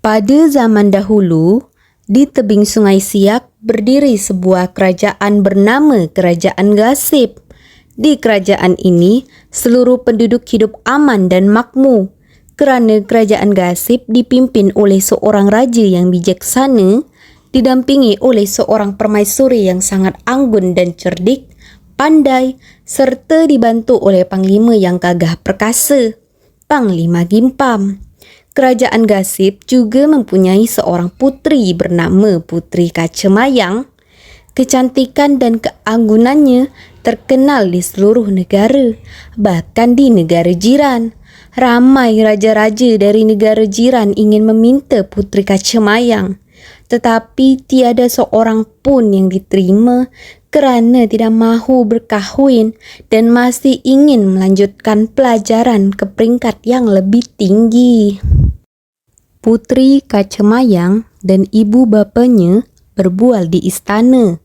Pada zaman dahulu, di tebing Sungai Siak berdiri sebuah kerajaan bernama Kerajaan Gasib. Di kerajaan ini, seluruh penduduk hidup aman dan makmur kerana kerajaan Gasib dipimpin oleh seorang raja yang bijaksana, didampingi oleh seorang permaisuri yang sangat anggun dan cerdik, pandai serta dibantu oleh panglima yang gagah perkasa, Panglima Gimpam. Kerajaan Gasib juga mempunyai seorang puteri bernama Puteri Kacemayang. Kecantikan dan keanggunannya terkenal di seluruh negara, bahkan di negara jiran. Ramai raja-raja dari negara jiran ingin meminta Puteri Kacemayang, tetapi tiada seorang pun yang diterima kerana tidak mahu berkahwin dan masih ingin melanjutkan pelajaran ke peringkat yang lebih tinggi. Puteri Kacemayang dan ibu bapanya berbual di istana.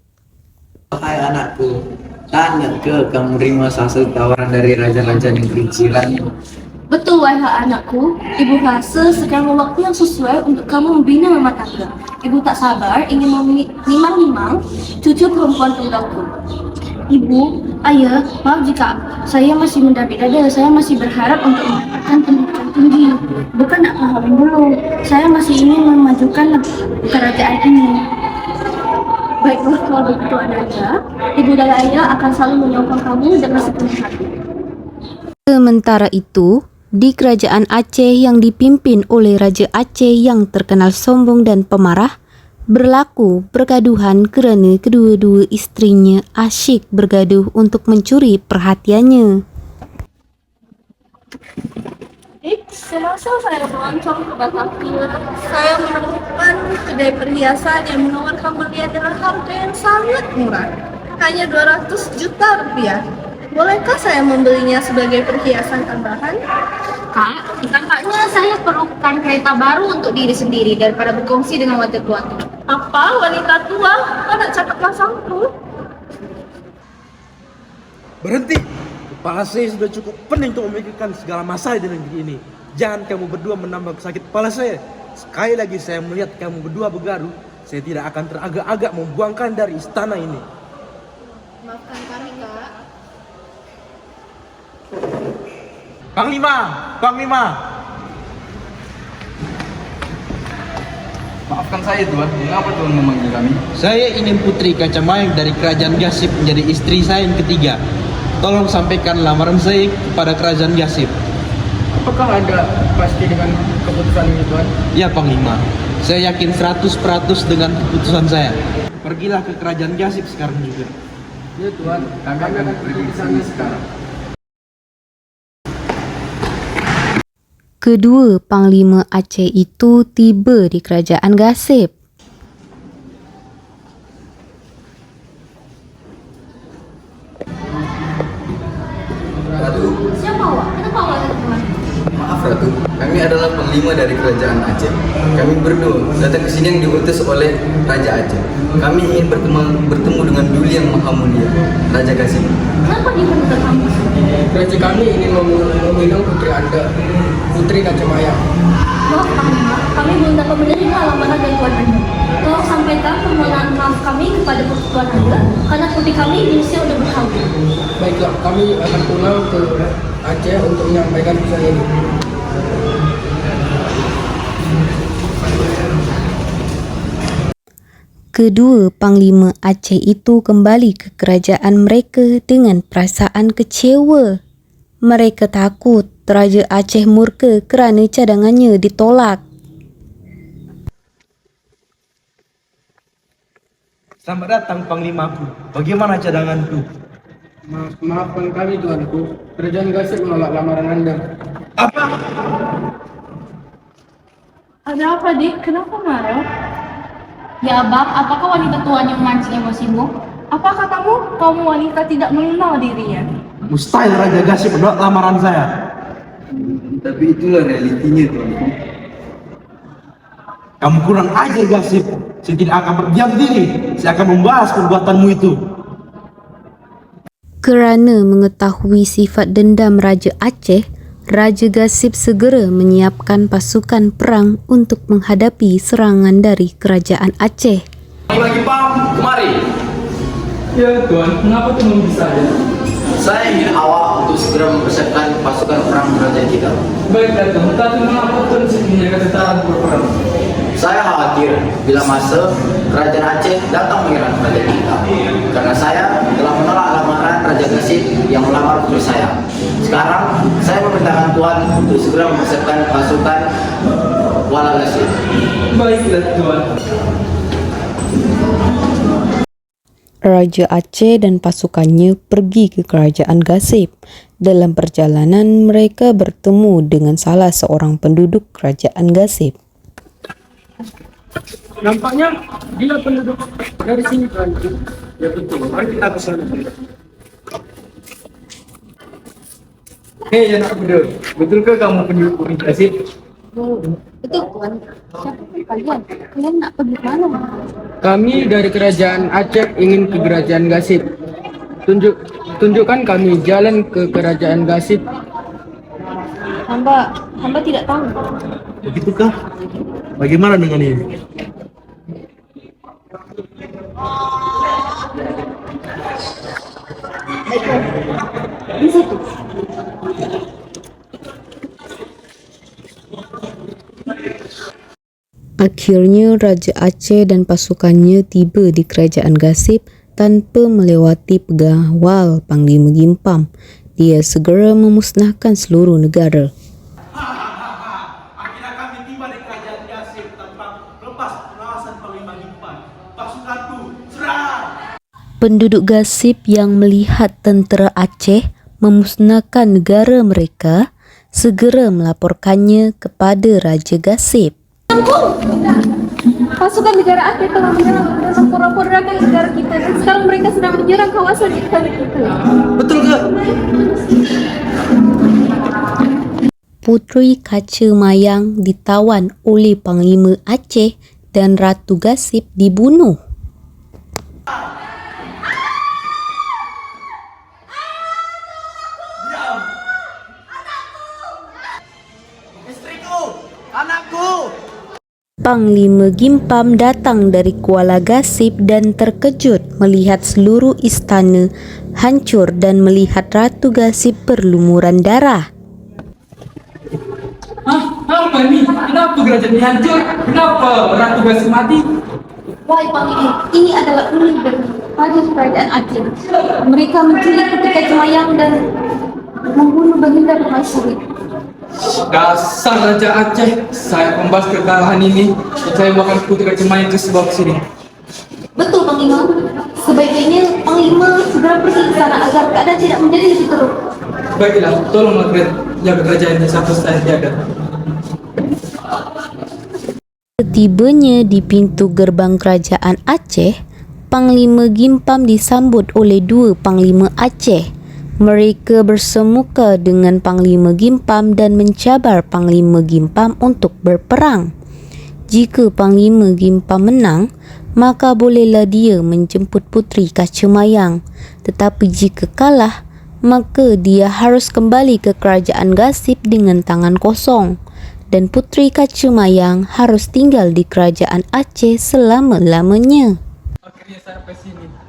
Hai anakku, sangat ke kamu menerima satu tawaran dari raja-raja negeri jiran? Betul wahai anakku, ibu rasa sekarang waktu yang sesuai untuk kamu membina rumah tangga. Ibu tak sabar ingin menimang-nimang cucu perempuan tunggalku. Ibu, ayah, maaf jika saya masih mendapik dada. Saya masih berharap untuk mendapatkan pendidikan tinggi. Bukan nak kahwin dulu. Saya masih ingin memajukan kerajaan ini. Baiklah kalau begitu anaknya, ibu dan ayah akan selalu menyokong kamu dengan sepenuh hati. Sementara itu, di kerajaan Aceh yang dipimpin oleh Raja Aceh yang terkenal sombong dan pemarah, berlaku pergaduhan kerana kedua-dua isterinya asyik bergaduh untuk mencuri perhatiannya. Semasa saya melancong ke Batavia, saya menemukan kedai perhiasan yang menawarkan berlian dengan harga yang sangat murah, hanya 200 juta rupiah. Bolehkah saya membelinya sebagai perhiasan tambahan? Kak, tampaknya saya perlukan kereta baru untuk diri sendiri daripada berkongsi dengan wanita tua. Apa wanita tua? Mana cakap pasangku? Berhenti! Kepala saya sudah cukup pening untuk memikirkan segala masalah di negeri ini. Jangan kamu berdua menambah sakit kepala saya. Sekali lagi saya melihat kamu berdua bergaduh, saya tidak akan teragak-agak membuangkan dari istana ini. Maafkan kami, Kak. Panglima! Panglima! Maafkan saya Tuan, mengapa Tuan memanggil kami? Saya ingin Puteri Kacemayang dari Kerajaan Gasib menjadi istri saya yang ketiga. Tolong sampaikan lamaran saya kepada Kerajaan Gasib. Apakah Anda pasti dengan keputusan ini Tuan? Ya Panglima, saya yakin 100% dengan keputusan saya. Pergilah ke Kerajaan Gasib sekarang juga. Ya Tuan, kami akan pergi ke sana sekarang. Kedua Panglima Aceh itu tiba di Kerajaan Gasib. Ratu, Siapa awak? Kenapa awak datang kemari? maaf Ratu, kami adalah panglima dari kerajaan Aceh. Kami berdua datang ke sini yang diutus oleh Raja Aceh. Kami ingin bertemu dengan Duli yang Maha Mulia, Raja Gasib. Kenapa dia menemukan kamu? Raja kami ingin meminang putri Anda, Puteri Kacemayang. Maaf Panglima, kami belum dapat menerima lamaran dari Tuan Anda. Tolong sampaikan permohonan maaf kami kepada Tuan Anda karena putri kami di Mesir sudah berkahwin. Baiklah, kami akan pulang ke Aceh untuk menyampaikan pesan ini. Kedua Panglima Aceh itu kembali ke kerajaan mereka dengan perasaan kecewa. Mereka takut Raja Aceh murka kerana cadangannya ditolak. Selamat datang Panglimaku. Bagaimana cadanganku? Maafkan kami Tuanku, Kerajaan Gasib menolak lamaran Anda. Apa? Ada apa Dik? Kenapa marah? Ya Abang, apakah wanita tuanya memancing emosimu? Apa katamu? Kamu wanita tidak mengenal dirinya. Mustahil Raja Gasib menolak lamaran saya. Tapi itulah realitinya Tuanku. Kamu kurang ajar Gasib. Saya tidak akan berdiam diri. Saya akan membalas perbuatanmu itu. Kerana mengetahui sifat dendam Raja Aceh, Raja Gasip segera menyiapkan pasukan perang untuk menghadapi serangan dari kerajaan Aceh. Lagi pam, kemari. Ya Tuan, mengapa Tuan bisa ya? Saya ingin awak untuk segera mempersiapkan pasukan perang kerajaan kita. Baiklah Tuan, tapi mengapa Tuan sebenarnya keterangan berperang? Saya khawatir bila masa kerajaan Aceh datang menyerang kerajaan kita. Karena saya telah menolak lamaran Raja Gasip yang melamar putri saya. Sekarang saya memerintahkan Tuan untuk segera mempersiapkan pasukan Kuala Gasip. Baiklah Tuan. Raja Aceh dan pasukannya pergi ke kerajaan Gasip. Dalam perjalanan, mereka bertemu dengan salah seorang penduduk kerajaan Gasip. Nampaknya dia penduduk dari sini Tuan. Ya betul, mari kita ke sana. Hei anak muda, betulkah kamu penduduk Bukit Gasip? Betul Tuan. Siapa kalian? Kalian nak pergi ke mana? Kami dari kerajaan Aceh ingin ke kerajaan Gasip. Tunjukkan kami jalan ke kerajaan Gasip. Hamba tidak tahu. Begitukah? Bagaimana dengan ini? Di situ. Akhirnya Raja Aceh dan pasukannya tiba di kerajaan Gasip tanpa melewati pegawai Panglima Gimpam. Dia segera memusnahkan seluruh negara. Akhirnya kami tiba di kerajaan Gasip tanpa lepas pengawasan Panglima Gimpam. Pasukanku, serang! Penduduk Gasip yang melihat tentera Aceh memusnahkan negara mereka segera melaporkannya kepada Raja Gasip. Pasukan negara Aceh telah menyerang porak-porandakan negara kita dan sekarang mereka sedang menyerang kawasan negara kita. Betul ke? Puteri Kaca Mayang ditawan oleh Panglima Aceh dan Ratu Gasip dibunuh. Istriku, anakku. Panglima Gimpam datang dari Kuala Gasip dan terkejut melihat seluruh istana hancur dan melihat Ratu Gasip berlumuran darah. Apa ini? Kenapa kerajaan ini hancur? Kenapa Ratu Gasip mati? Wahai Panglima, ini adalah ulah daripada kerajaan Aceh. Mereka menculik Puteri Kaca Mayang dan membunuh Baginda Permaisuri. Dasar Raja Aceh, saya membahas kekalahan ini dan saya bahkan Puteri Kaca Mayang ke sebuah sini. Betul Panglima. Sebaiknya Panglima segera pergi ke sana agar keadaan tidak menjadi lebih teruk. Baiklah, tolonglah jaga kerajaan ini sampai saya jaga. Setibanya di pintu gerbang kerajaan Aceh, Panglima Gimpam disambut oleh dua Panglima Aceh. Mereka bersemuka dengan Panglima Gimpam dan mencabar Panglima Gimpam untuk berperang. Jika Panglima Gimpam menang, maka bolehlah dia menjemput Puteri Kaca Mayang. Tetapi jika kalah, maka dia harus kembali ke kerajaan Gasip dengan tangan kosong. Dan Puteri Kaca Mayang harus tinggal di kerajaan Aceh selama-lamanya. Akhirnya sampai sini.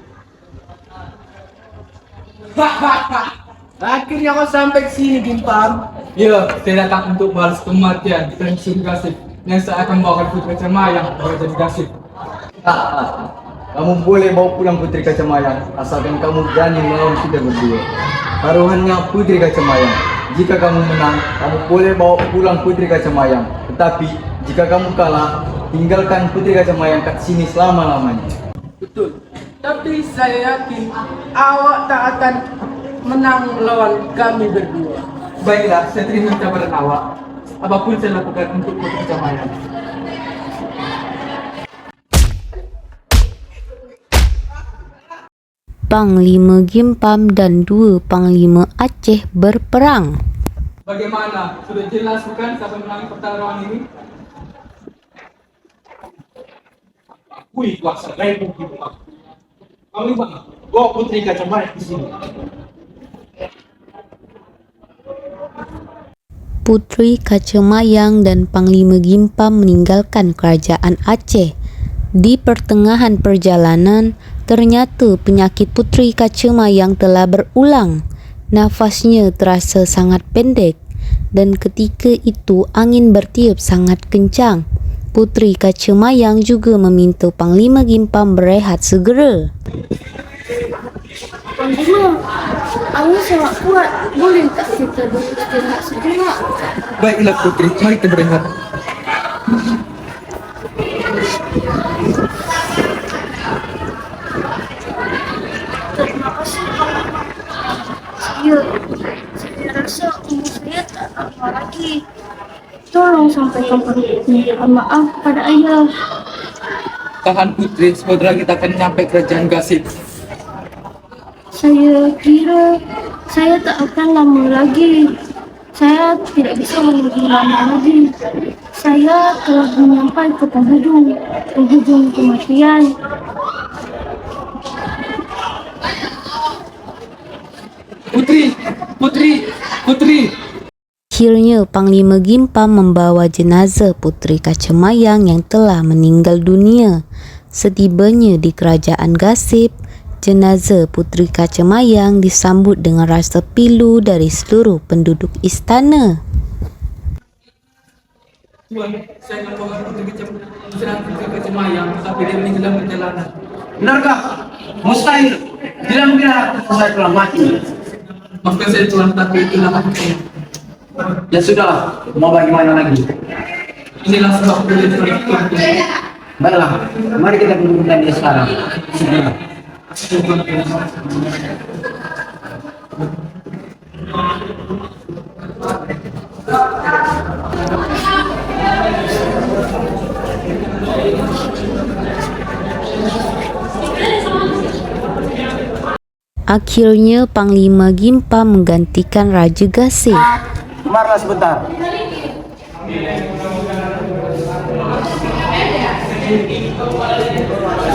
Akhirnya kau sampai ke sini, Gimpam. Ya, saya datang untuk balas kematian Puteri Gasip yang saya akan bawa Puteri Kaca Mayang ke kerajaan Gasip. Kamu boleh bawa pulang Puteri Kaca Mayang asalkan kamu berani melawan kita berdua. Taruhannya Puteri Kaca Mayang. Jika kamu menang, kamu boleh bawa pulang Puteri Kaca Mayang. Tetapi jika kamu kalah, tinggalkan Puteri Kaca Mayang kat sini selama-lamanya. Betul. Tapi saya yakin awak tak akan menang melawan kami berdua. Baiklah, saya terima tawaran awak. Apapun saya lakukan untuk Puteri Kaca Mayang. Panglima Gimpam dan dua Panglima Aceh berperang. Bagaimana? Sudah jelas bukan siapa menang pertarungan ini? Wih, kuasa ribut Gimpam. Panglima, bawa Puteri Kaca Mayang di sini. Putri Kacemayang dan Panglima Gimpam meninggalkan kerajaan Aceh. Di pertengahan perjalanan, ternyata penyakit Putri Kacemayang telah berulang. Nafasnya terasa sangat pendek dan ketika itu angin bertiup sangat kencang. Putri Kacemayang juga meminta Panglima Gimpam berehat segera. Panglima, angin sangat kuat. Boleh tak kita beristirahat sejenak? Baiklah Putri, mari kita berehat. Terima kasih, Panglima. Saya rasa umur saya tak lama lagi. Tolong sampaikan permintaan maaf kepada ayah. Tahan Putri, saudara kita akan nyampe kerajaan Gasip. Saya kira saya tak akan lama lagi. Saya tidak bisa menunggu lama lagi. Saya telah menyampai ke penghujung kematian. Putri. Akhirnya Panglima Gimpam membawa jenazah Putri Kacemayang yang telah meninggal dunia. Setibanya di kerajaan Gasip, jenazah Putri Kacemayang disambut dengan rasa pilu dari seluruh penduduk istana. Tuan, saya akan bawa Putri Kacemayang, tapi dia meninggal dalam perjalanan. Benarkah? Mustahil. Tidak mungkin saya telah mati. Maafkan saya Tuan, tapi itulah haknya. Ya sudah, mau bagaimana lagi? Inilah sebab Putri Tuan. Baiklah, mari kita kumpulkan dia sekarang. Akhirnya Panglima Gimpam menggantikan Raja Gasip. Kemarlah sebentar.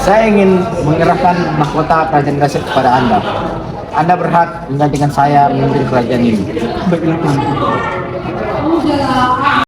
Saya ingin menyerahkan mahkota kerajaan Gasip kepada Anda. Anda berhak menggantikan saya memimpin kerajaan ini. Baiklah Tuan.